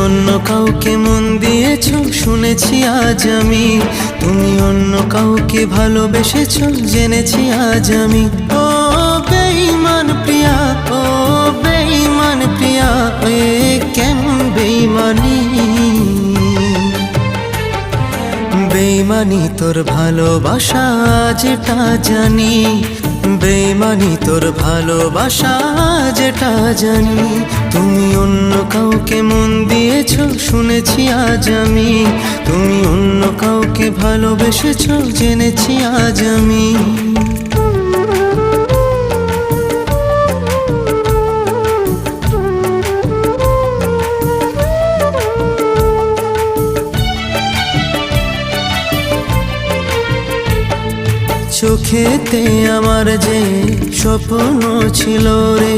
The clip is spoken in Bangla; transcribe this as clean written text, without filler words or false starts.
অন্য কাউকে মন দিয়েছো শুনেছি আজ আমি, তুমি অন্য কাউকে ভালোবেসেছো জেনেছি আজ আমি। ও বেঈমান প্রিয়া, ও বেঈমান প্রিয়া, এ কেমন বেঈমানি। বেঈমানি তোর ভালোবাসা যেটা জানি, বেঈমানি তোর ভালোবাসা যেটা জানি। তুমি অন্য কাউকে মন দিয়েছো শুনেছি আজ আমি, তুমি অন্য কাউকে ভালোবেসেছো জেনেছি আজ আমি। চোখেতে আমার যে স্বপ্ন ছিল রে,